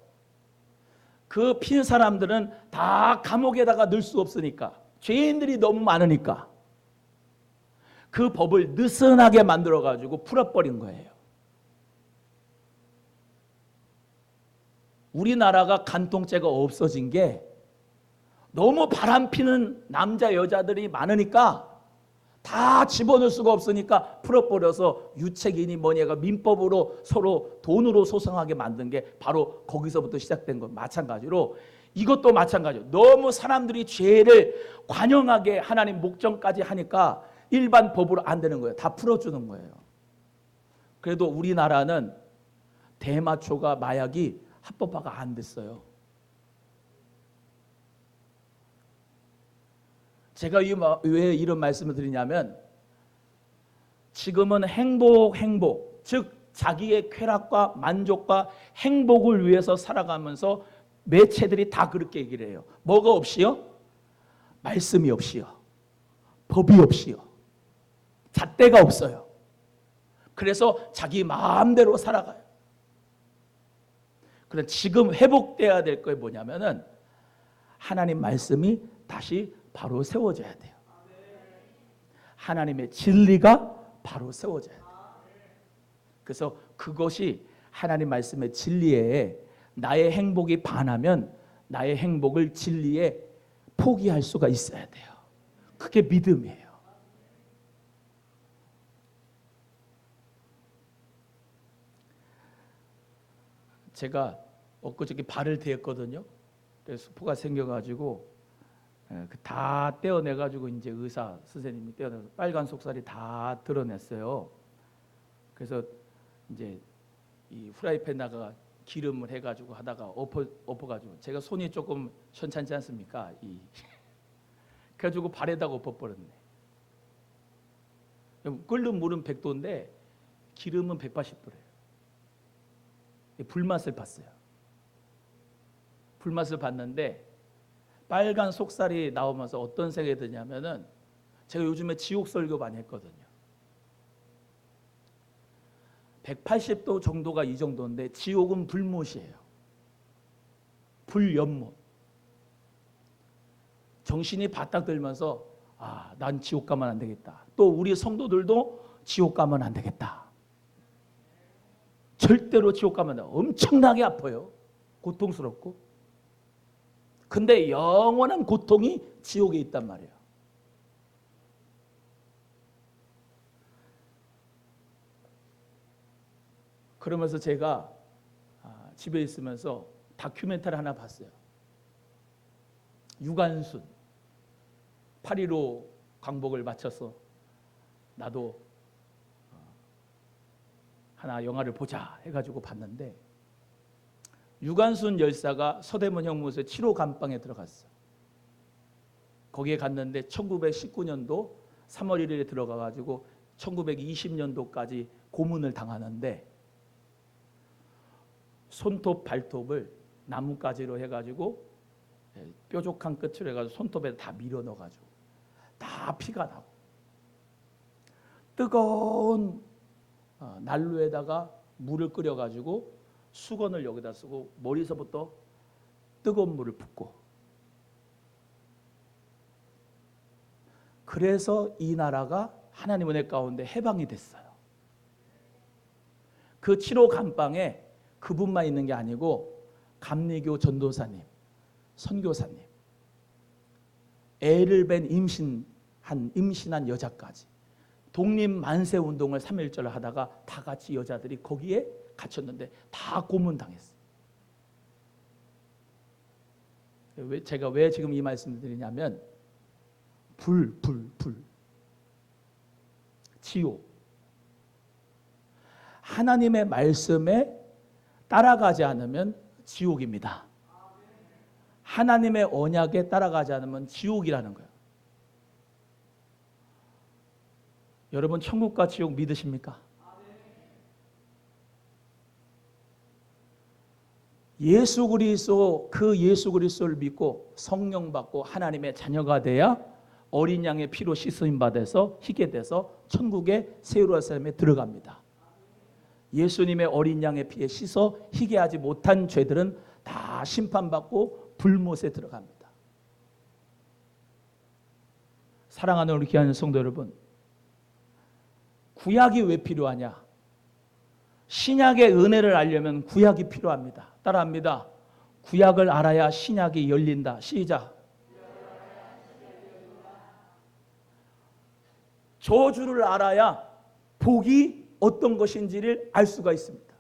그 핀 사람들은 다 감옥에다가 넣을 수 없으니까, 죄인들이 너무 많으니까 그 법을 느슨하게 만들어가지고 풀어버린 거예요. 우리나라가 간통죄가 없어진 게 너무 바람피는 남자 여자들이 많으니까 다 집어넣을 수가 없으니까 풀어버려서 유책이니 뭐냐가 민법으로 서로 돈으로 소송하게 만든 게 바로 거기서부터 시작된 것. 마찬가지로 이것도 마찬가지로 너무 사람들이 죄를 관영하게 하나님 목적까지 하니까 일반 법으로 안 되는 거예요. 다 풀어주는 거예요. 그래도 우리나라는 대마초가 마약이 합법화가 안 됐어요. 제가 왜 이런 말씀을 드리냐면, 지금은 행복, 즉 자기의 쾌락과 만족과 행복을 위해서 살아가면서 매체들이 다 그렇게 얘기를 해요. 뭐가 없이요? 말씀이 없이요. 법이 없이요. 잣대가 없어요. 그래서 자기 마음대로 살아가요. 그런데 지금 회복돼야 될 게 뭐냐면은 하나님 말씀이 다시 바로 세워져야 돼요. 하나님의 진리가 바로 세워져야 돼요. 그래서 그것이 하나님 말씀의 진리에 나의 행복이 반하면 나의 행복을 진리에 포기할 수가 있어야 돼요. 그게 믿음이에요. 제가 엊그저께 발을 대었거든요. 그래서 수포가 생겨가지고 다 떼어내가지고 이제 의사 선생님이 떼어내서 빨간 속살이 다 드러냈어요. 그래서 이제 이 프라이팬에다가 기름을 해가지고 하다가 엎어가지고 제가 손이 조금 현찮지 않습니까? 그래가지고 발에다가 엎어버렸네. 끓는 물은 100도인데 기름은 180도래요. 불맛을 봤어요. 불맛을 봤는데 빨간 속살이 나오면서 어떤 생각이 드냐면은, 제가 요즘에 지옥 설교 많이 했거든요. 180도 정도가 이 정도인데 지옥은 불못이에요. 불연못. 정신이 바짝 들면서 난 지옥 가면 안 되겠다. 또 우리 성도들도 지옥 가면 안 되겠다. 절대로 지옥 가면 엄청나게 아파요. 고통스럽고. 근데 영원한 고통이 지옥에 있단 말이에요. 그러면서 제가 집에 있으면서 다큐멘터리 하나 봤어요. 유관순 8.15 광복을 마쳐서 나도 하나 영화를 보자 해가지고 봤는데, 유관순 열사가 서대문 형무소의 7호 감방에 들어갔어. 거기에 갔는데 1919년도 3월 1일에 들어가가지고 1920년도까지 고문을 당하는데, 손톱 발톱을 나뭇가지로 해가지고 뾰족한 끝으로 해가지고 손톱에 다 밀어 넣어가지고 다 피가 나고, 뜨거운 난로에다가 물을 끓여가지고 수건을 여기다 쓰고 머리서부터 뜨거운 물을 붓고, 그래서 이 나라가 하나님 은혜 가운데 해방이 됐어요. 그 7호 감방에 그분만 있는 게 아니고 감리교 전도사님, 선교사님, 애를 뵌 임신한 여자까지, 독립 만세 운동을 3.1절 하다가 다 같이 여자들이 거기에 갇혔는데 다 고문당했어요. 제가 왜 지금 이 말씀을 드리냐면, 불, 지옥. 하나님의 말씀에 따라가지 않으면 지옥입니다. 하나님의 언약에 따라가지 않으면 지옥이라는 거예요. 여러분, 천국과 지옥 믿으십니까? 예수 그리스도, 그 예수 그리스도를 믿고 성령 받고 하나님의 자녀가 돼야 어린 양의 피로 씻음 받아서 희게 돼서 천국의 새 예루살렘에 들어갑니다. 예수님의 어린 양의 피에 씻어 희게 하지 못한 죄들은 다 심판받고 불못에 들어갑니다. 사랑하는 우리 귀한 성도 여러분, 구약이 왜 필요하냐? 신약의 은혜를 알려면 구약이 필요합니다. 따라합니다. 구약을 알아야 신약이 열린다. 시작. 저주를 알아야 복이 어떤 것인지를 알 수가 있습니다.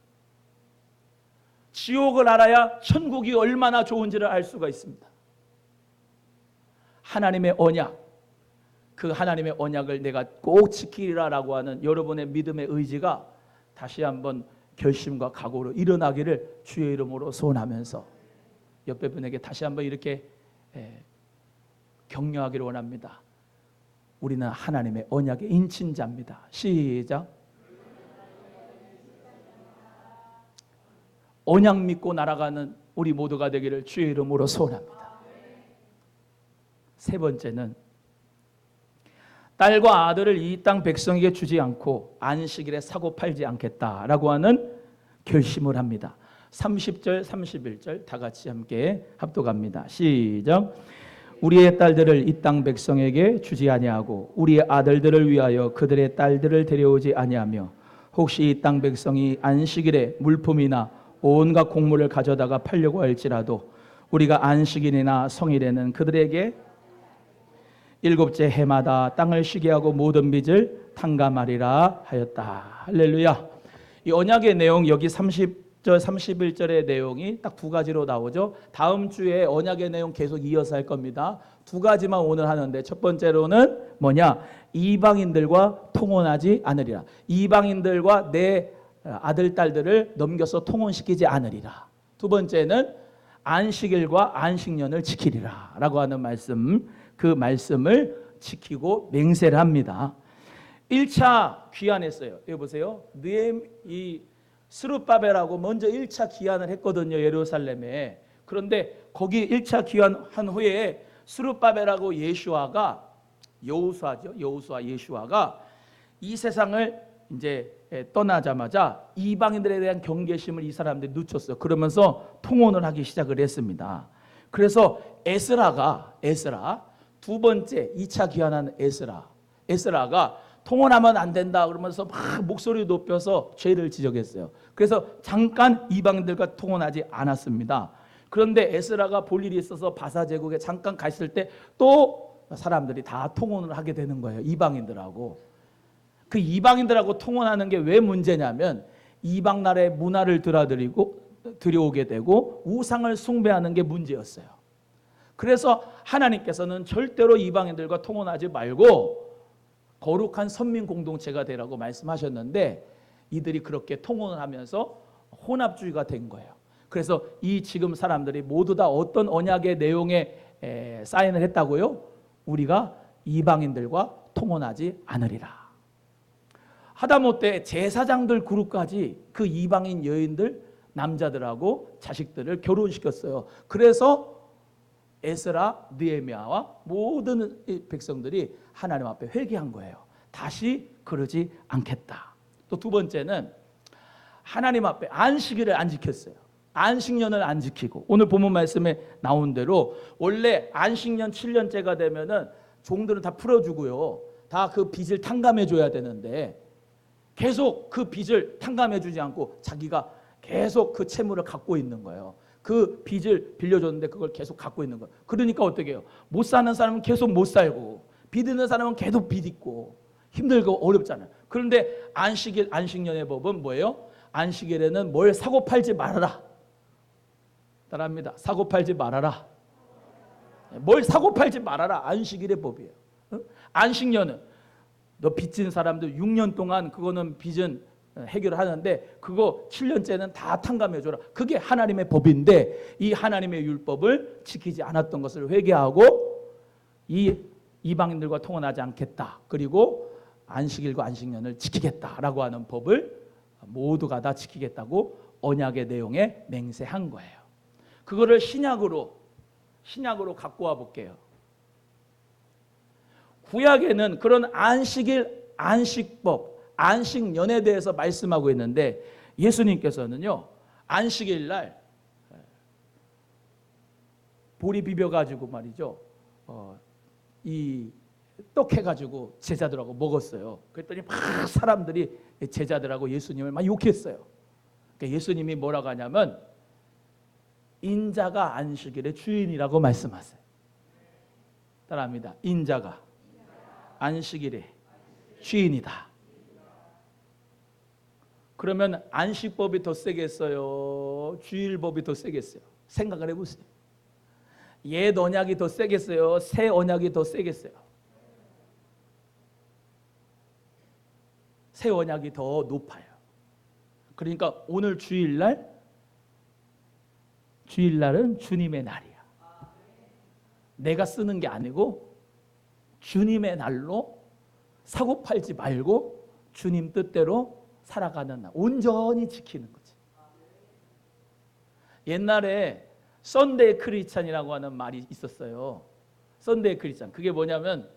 지옥을 알아야 천국이 얼마나 좋은지를 알 수가 있습니다. 하나님의 언약, 그 하나님의 언약을 내가 꼭 지키리라라고 하는 여러분의 믿음의 의지가 다시 한번 결심과 각오로 일어나기를 주의 이름으로 소원하면서 옆에 분에게 다시 한번 이렇게 격려하기를 원합니다. 우리는 하나님의 언약의 인친자입니다. 시작. 언약 믿고 날아가는 우리 모두가 되기를 주의 이름으로 소원합니다. 세 번째는 딸과 아들을 이 땅 백성에게 주지 않고 안식일에 사고 팔지 않겠다라고 하는 결심을 합니다. 30절, 31절 다 같이 함께 합독합니다. 시작. 우리의 딸들을 이 땅 백성에게 주지 아니하고 우리의 아들들을 위하여 그들의 딸들을 데려오지 아니하며, 혹시 이 땅 백성이 안식일에 물품이나 온갖 곡물을 가져다가 팔려고 할지라도 우리가 안식일이나 성일에는 그들에게 일곱째 해마다 땅을 쉬게 하고 모든 빚을 탕감하리라 하였다. 할렐루야. 이 언약의 내용, 여기 30절 31절의 내용이 딱 두 가지로 나오죠. 다음 주에 언약의 내용 계속 이어서 할 겁니다. 두 가지만 오늘 하는데, 첫 번째로는 뭐냐? 이방인들과 통혼하지 않으리라. 이방인들과 내 아들 딸들을 넘겨서 통혼시키지 않으리라. 두 번째는 안식일과 안식년을 지키리라 라고 하는 말씀, 그 말씀을 지키고 맹세를 합니다. 1차 귀환했어요. 여기 보세요. 이 스룹바벨하고 먼저 1차 귀환을 했거든요, 예루살렘에. 그런데 거기 1차 귀환한 후에 스룹바벨하고 여호수아 예수아가 이 세상을 이제 떠나자마자 이방인들에 대한 경계심을 이 사람들이 늦췄어요. 그러면서 통혼을 하기 시작을 했습니다. 그래서 에스라 두 번째 2차 귀환한 에스라가 통혼하면 안 된다 그러면서 막 목소리 높여서 죄를 지적했어요. 그래서 잠깐 이방인들과 통혼하지 않았습니다. 그런데 에스라가 볼 일이 있어서 바사 제국에 잠깐 갔을 때 또 사람들이 다 통혼을 하게 되는 거예요. 이방인들하고. 그 이방인들하고 통혼하는 게 왜 문제냐면 이방 나라의 문화를 들여오게 되고 우상을 숭배하는 게 문제였어요. 그래서 하나님께서는 절대로 이방인들과 통혼하지 말고 거룩한 선민 공동체가 되라고 말씀하셨는데 이들이 그렇게 통혼을 하면서 혼합주의가 된 거예요. 그래서 이 지금 사람들이 모두 다 어떤 언약의 내용에 사인을 했다고요? 우리가 이방인들과 통혼하지 않으리라. 하다못해 제사장들 그룹까지 그 이방인 여인들 남자들하고 자식들을 결혼시켰어요. 그래서 에스라, 느헤미야와 모든 백성들이 하나님 앞에 회개한 거예요. 다시 그러지 않겠다. 또 두 번째는 하나님 앞에 안식일을 안 지켰어요. 안식년을 안 지키고 오늘 본문 말씀에 나온 대로 원래 안식년 7년째가 되면은 종들은 다 풀어주고요. 다 그 빚을 탕감해 줘야 되는데 계속 그 빚을 탕감해 주지 않고 자기가 계속 그 채무를 갖고 있는 거예요. 그 빚을 빌려줬는데 그걸 계속 갖고 있는 거예요. 그러니까 어떻게 해요? 못 사는 사람은 계속 못 살고 빚 있는 사람은 계속 빚 있고 힘들고 어렵잖아요. 그런데 안식년의 법은 뭐예요? 안식일에는 뭘 사고 팔지 말아라. 따라합니다. 사고 팔지 말아라. 뭘 사고 팔지 말아라. 안식일의 법이에요. 안식년은 너 빚진 사람들 6년 동안 그거는 빚은 해결하는데 그거 7년째는 다 탕감해줘라. 그게 하나님의 법인데 이 하나님의 율법을 지키지 않았던 것을 회개하고 이 이방인들과 통혼하지 않겠다. 그리고 안식일과 안식년을 지키겠다라고 하는 법을 모두가 다 지키겠다고 언약의 내용에 맹세한 거예요. 그거를 신약으로 갖고 와 볼게요. 구약에는 그런 안식일, 안식법, 안식년에 대해서 말씀하고 있는데 예수님께서는요 안식일 날 보리 비벼가지고 말이죠 이 떡해가지고 제자들하고 먹었어요. 그랬더니 막 사람들이 제자들하고 예수님을 막 욕했어요. 그러니까 예수님이 뭐라고 하냐면 인자가 안식일의 주인이라고 말씀하세요. 따라합니다. 인자가 안식일의 주인이다. 그러면 안식법이 더 세겠어요? 주일법이 더 세겠어요? 생각을 해보세요. 옛 언약이 더 세겠어요? 새 언약이 더 세겠어요? 새 언약이 더 높아요. 그러니까 오늘 주일날은 주님의 날이야. 내가 쓰는 게 아니고 주님의 날로 사고 팔지 말고 주님 뜻대로 살아가는 날, 온전히 지키는 거지. 옛날에 썬데이 크리스찬이라고 하는 말이 있었어요. 썬데이 크리스찬. 그게 뭐냐면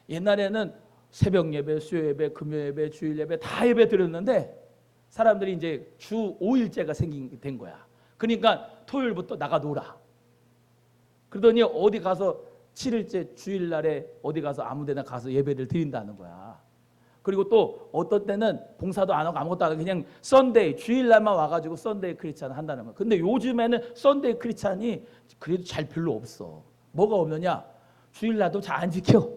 옛날에는 새벽 예배, 수요 예배, 금요 예배, 주일 예배 다 예배 드렸는데 사람들이 이제 주 5일제가 된 거야. 그러니까 토요일부터 나가 놀아. 그러더니 어디 가서 7일째 주일날에 어디 가서 아무 데나 가서 예배를 드린다는 거야. 그리고 또 어떤 때는 봉사도 안 하고 아무것도 안 하고 그냥 썬데이 주일날만 와가지고 썬데이 크리스찬 한다는 거야. 근데 요즘에는 썬데이 크리스찬이 그래도 잘 별로 없어. 뭐가 없느냐? 주일날도 잘 안 지켜.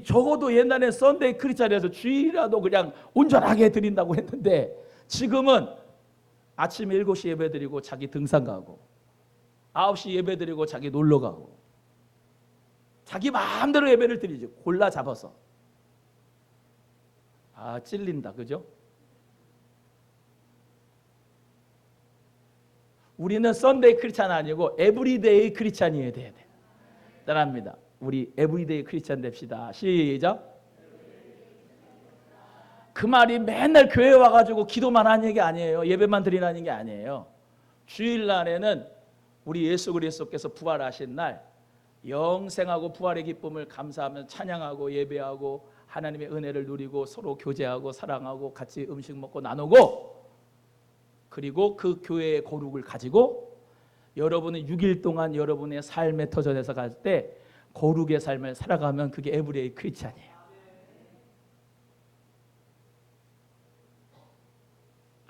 적어도 옛날에 썬데이 크리스찬에서 주일이라도 그냥 온전하게 드린다고 했는데 지금은 아침 7시 예배 드리고 자기 등산 가고 9시 예배 드리고 자기 놀러 가고 자기 마음대로 예배를 드리지. 골라 잡아서. 아, 찔린다. 그죠? 우리는 썬데이 크리스찬 아니고 에브리데이 크리스찬이어야 돼야 돼. 따라합니다. 우리 에브리데이 크리스찬 됩시다. 시작. 그 말이 맨날 교회 와가지고 기도만 하는 얘기 아니에요. 예배만 드리라는 게 아니에요. 주일날에는 우리 예수 그리스도께서 부활하신 날 영생하고 부활의 기쁨을 감사하며 찬양하고 예배하고 하나님의 은혜를 누리고 서로 교제하고 사랑하고 같이 음식 먹고 나누고 그리고 그 교회의 거룩을 가지고 여러분은 6일 동안 여러분의 삶의 터전에서 갈 때 거룩의 삶을 살아가면 그게 에브리데이 크리스찬이에요.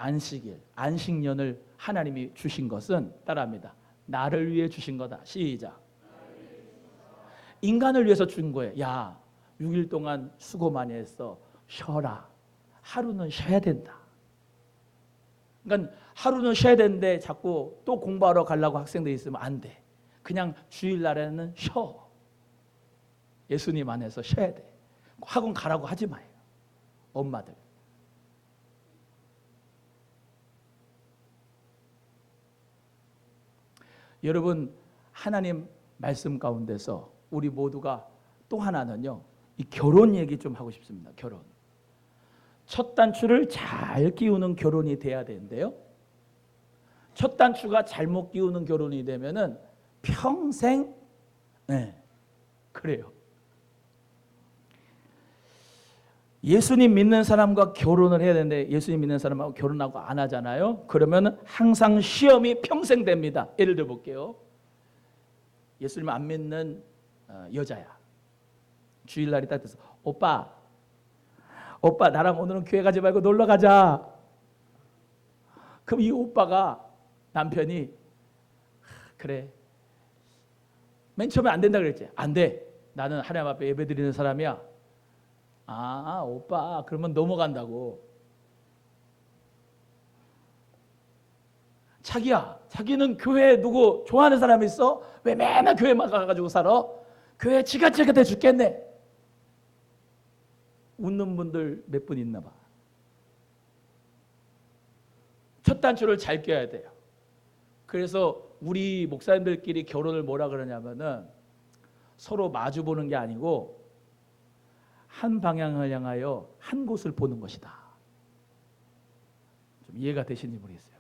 안식일, 안식년을 하나님이 주신 것은 따라합니다. 나를 위해 주신 거다. 시작. 인간을 위해서 준 거예요. 야, 6일 동안 수고 많이 했어. 쉬어라. 하루는 쉬어야 된다. 그러니까 하루는 쉬어야 되는데 자꾸 또 공부하러 가려고 학생들이 있으면 안 돼. 그냥 주일날에는 쉬어. 예수님 안에서 쉬어야 돼. 학원 가라고 하지 마요. 엄마들. 여러분, 하나님 말씀 가운데서 우리 모두가 또 하나는요, 이 결혼 얘기 좀 하고 싶습니다. 결혼. 첫 단추를 잘 끼우는 결혼이 돼야 되는데요. 첫 단추가 잘못 끼우는 결혼이 되면은 평생, 그래요. 예수님 믿는 사람과 결혼을 해야 되는데 예수님 믿는 사람하고 결혼하고 안 하잖아요. 그러면 항상 시험이 평생 됩니다. 예를 들어 볼게요. 예수님 안 믿는 여자야. 주일날이 딱 돼서 오빠 나랑 오늘은 교회 가지 말고 놀러 가자. 그럼 이 오빠가 남편이 그래. 맨 처음에 안 된다 그랬지. 안 돼. 나는 하나님 앞에 예배 드리는 사람이야. 아, 오빠 그러면 넘어간다고. 자기는 교회에 누구 좋아하는 사람 있어? 왜 맨날 교회만 가가지고 살아? 교회 지긋지긋해 죽겠네. 웃는 분들 몇 분 있나 봐. 첫 단추를 잘 껴야 돼요. 그래서 우리 목사님들끼리 결혼을 뭐라 그러냐면은 서로 마주 보는 게 아니고 한 방향을 향하여 한 곳을 보는 것이다. 좀 이해가 되시는지 모르겠어요.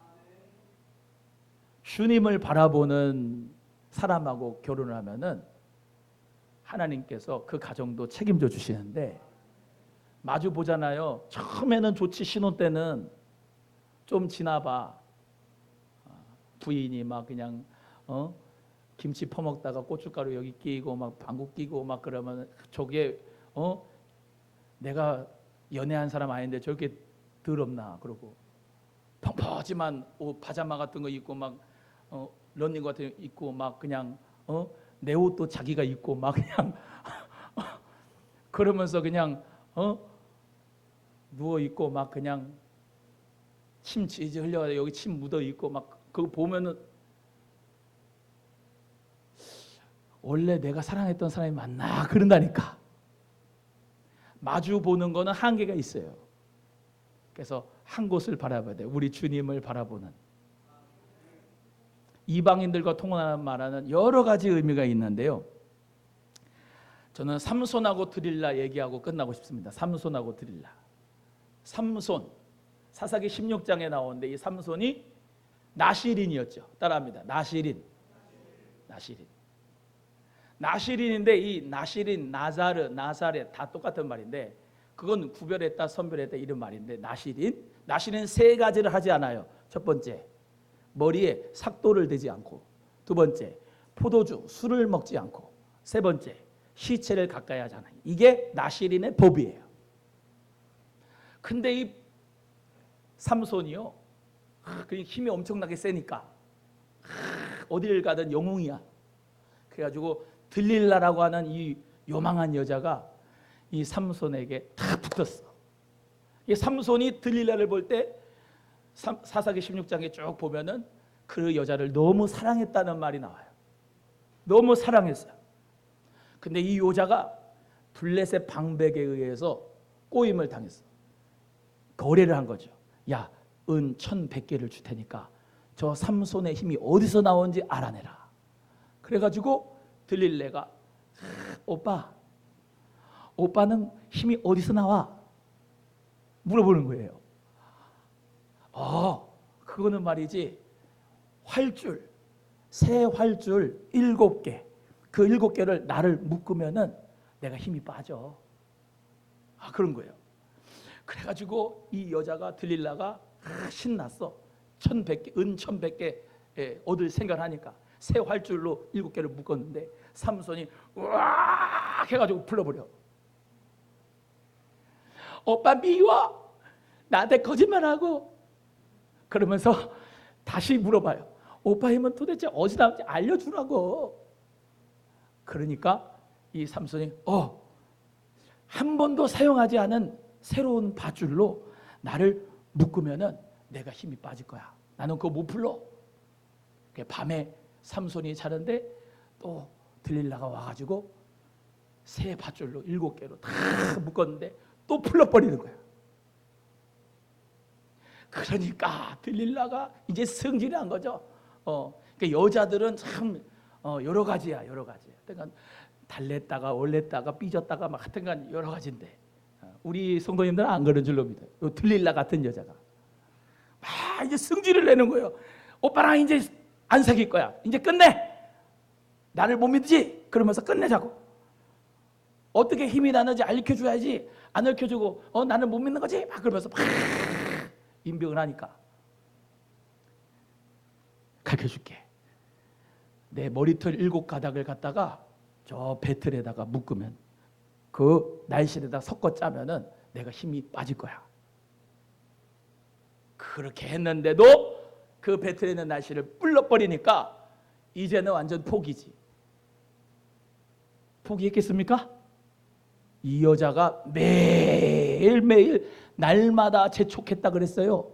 주님을 바라보는 사람하고 결혼을 하면은 하나님께서 그 가정도 책임져 주시는데 마주 보잖아요. 처음에는 좋지. 신혼 때는 좀 지나봐. 부인이 막 그냥 김치 퍼먹다가 고춧가루 여기 끼고 막 방구 끼고 막 그러면 저게 내가 연애한 사람 아닌데 저렇게 더럽나 그러고 펑퍼지만 옷 파자마 같은 거 입고 막 런닝 같은 거 입고 막 그냥 내 옷도 자기가 입고 막 그냥 그러면서 그냥 누워 있고 막 그냥 침 지지 흘려가지고 여기 침 묻어 있고 막 그거 보면은 원래 내가 사랑했던 사람이 맞나 그런다니까. 마주 보는 거는 한계가 있어요. 그래서 한 곳을 바라봐야 돼요. 우리 주님을 바라보는. 이방인들과 통하는 말하는 여러 가지 의미가 있는데요. 저는 삼손하고 드릴라 얘기하고 끝나고 싶습니다. 삼손하고 드릴라. 삼손, 사사기 16장에 나오는데 이 삼손이 나실인이었죠. 따라합니다. 나실인인데 이 나실인, 나사렛 다 똑같은 말인데 그건 구별했다, 선별했다 이런 말인데 나실인 세 가지를 하지 않아요. 첫 번째, 머리에 삭도를 대지 않고, 두 번째, 포도주, 술을 먹지 않고, 세 번째, 시체를 가까이 하지 않아요. 이게 나실인의 법이에요. 근데 이 삼손이요, 그 힘이 엄청나게 세니까 어딜 가든 영웅이야. 그래가지고 들릴라라고 하는 이 요망한 여자가 이 삼손에게 다 붙었어. 이 삼손이 들릴라를 볼 때 사사기 16장에 쭉 보면은 그 여자를 너무 사랑했다는 말이 나와요. 너무 사랑했어요. 근데 이 여자가 블레셋 방백에 의해서 꼬임을 당했어. 거래를 한 거죠. 야, 은 1,100개를 줄 테니까 저 삼손의 힘이 어디서 나오는지 알아내라. 그래가지고 들릴레가 오빠는 힘이 어디서 나와? 물어보는 거예요. 그거는 말이지 활줄, 새 활줄 7개, 그 7개를 나를 묶으면은 내가 힘이 빠져. 그런 거예요. 그래가지고 이 여자가 들릴라가 신났어. 1,100개, 은 1,100개 얻을 생각을 하니까 새 활줄로 7개를 묶었는데 삼손이 우악 해가지고 풀러버려. 오빠 미워? 나한테 거짓말하고 그러면서 다시 물어봐요. 오빠 힘은 도대체 어디서 나온지 알려주라고. 그러니까 이 삼손이 한 번도 사용하지 않은 새로운 밧줄로 나를 묶으면은 내가 힘이 빠질 거야. 나는 그거 못 풀러. 밤에 삼손이 자는데 또 들릴라가 와가지고 새 밧줄로 7개로 다 묶었는데 또 풀러버리는 거야. 그러니까 들릴라가 이제 성질이 난 거죠. 그러니까 여자들은 참 여러 가지야, 여러 가지. 그러니까 달랬다가 올랬다가 삐졌다가 막 하여튼간 여러 가지인데 우리 성도님들은 안 그런 줄로 믿어요. 들릴라 같은 여자가 막 이제 성질을 내는 거예요. 오빠랑 이제 안 사귈 거야. 이제 끝내. 나를 못 믿지? 그러면서 끝내자고. 어떻게 힘이 나는지 알려줘야지. 안 알려주고 나는 못 믿는 거지? 막 그러면서 막 임병을 하니까 가르쳐줄게. 내 머리털 7가닥을 갖다가 저 배틀에다가 묶으면 그 날실에다 섞어 짜면은 내가 힘이 빠질 거야. 그렇게 했는데도 그 배틀에 있는 날씨를 불러버리니까 이제는 완전 포기지. 포기했겠습니까? 이 여자가 매일매일 날마다 재촉했다 그랬어요.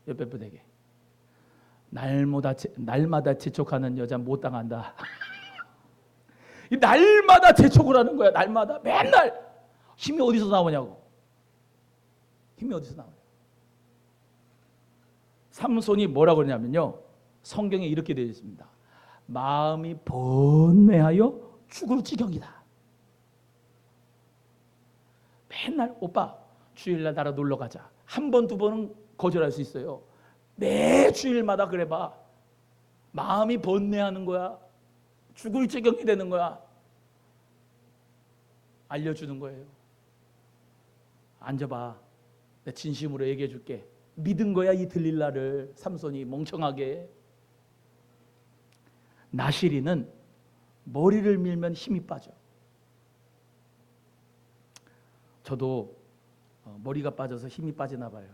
옆에 분에게 날마다 재촉하는 여자 못 당한다. 날마다 재촉을 하는 거야. 날마다 맨날. 힘이 어디서 나오냐고. 힘이 어디서 나오냐. 삼손이 뭐라고 그러냐면요, 성경에 이렇게 되어 있습니다. 마음이 번뇌하여 죽을 지경이다. 맨날 오빠 주일날 나랑 놀러 가자. 한 번, 두 번은 거절할 수 있어요. 매 주일마다 그래봐. 마음이 번뇌하는 거야. 죽을 지경이 되는 거야. 알려주는 거예요. 앉아봐. 내가 진심으로 얘기해 줄게. 믿은 거야 이 들릴라를. 삼손이 멍청하게. 나실이는 머리를 밀면 힘이 빠져. 저도 머리가 빠져서 힘이 빠지나 봐요.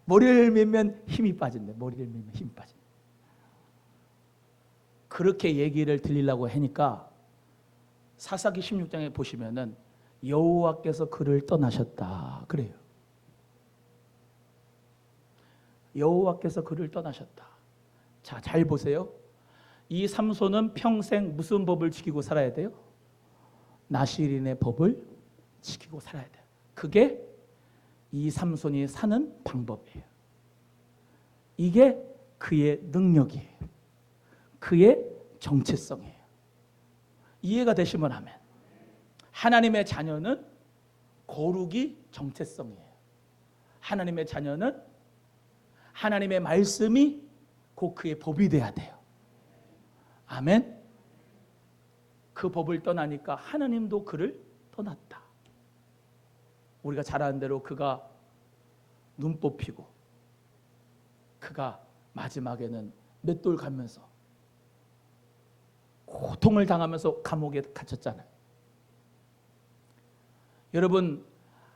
머리를 밀면 힘이 빠진대. 머리를 밀면 힘이 빠진대. 그렇게 얘기를 들리려고 하니까 사사기 16장에 보시면은 여호와께서 그를 떠나셨다 그래요. 여호와께서 그를 떠나셨다. 자, 잘 보세요. 이 삼손은 평생 무슨 법을 지키고 살아야 돼요? 나실인의 법을 지키고 살아야 돼요. 그게 이 삼손이 사는 방법이에요. 이게 그의 능력이에요. 그의 정체성이에요. 이해가 되시면 하면. 하나님의 자녀는 거룩이 정체성이에요. 하나님의 자녀는 하나님의 말씀이 곧 그의 법이 돼야 돼요. 아멘. 그 법을 떠나니까 하나님도 그를 떠났다. 우리가 잘 아는 대로 그가 눈 뽑히고 그가 마지막에는 맷돌 가면서 고통을 당하면서 감옥에 갇혔잖아요. 여러분,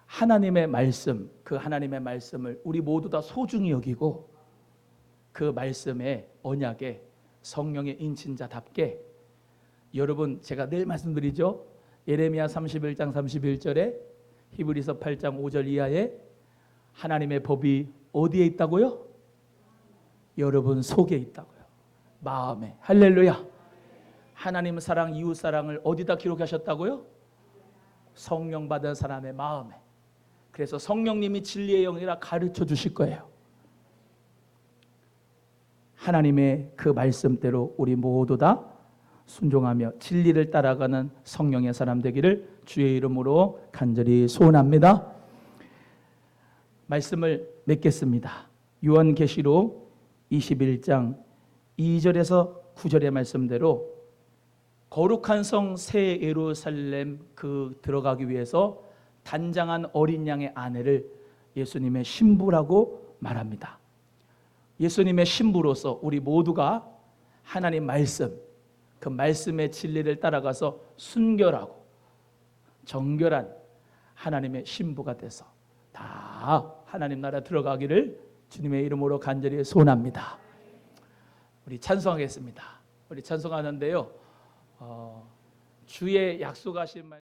하나님의 말씀, 그 하나님의 말씀을 우리 모두 다 소중히 여기고 그 말씀의 언약에 성령의 인친자답게, 여러분 제가 늘 말씀드리죠. 예레미야 31장 31절에 히브리서 8장 5절 이하에 하나님의 법이 어디에 있다고요? 여러분 속에 있다고요. 마음에. 할렐루야. 하나님 사랑, 이웃 사랑을 어디다 기록하셨다고요? 성령 받은 사람의 마음에. 그래서 성령님이 진리의 영이라 가르쳐 주실 거예요. 하나님의 그 말씀대로 우리 모두 다 순종하며 진리를 따라가는 성령의 사람 되기를 주의 이름으로 간절히 소원합니다. 말씀을 맺겠습니다. 요한계시록 21장 2절에서 9절의 말씀대로 거룩한 성 새 예루살렘 그 들어가기 위해서 단장한 어린 양의 아내를 예수님의 신부라고 말합니다. 예수님의 신부로서 우리 모두가 하나님 말씀, 그 말씀의 진리를 따라가서 순결하고 정결한 하나님의 신부가 돼서 다 하나님 나라 들어가기를 주님의 이름으로 간절히 소원합니다. 우리 찬송하겠습니다. 우리 찬송하는데요. 주의 약속하신 말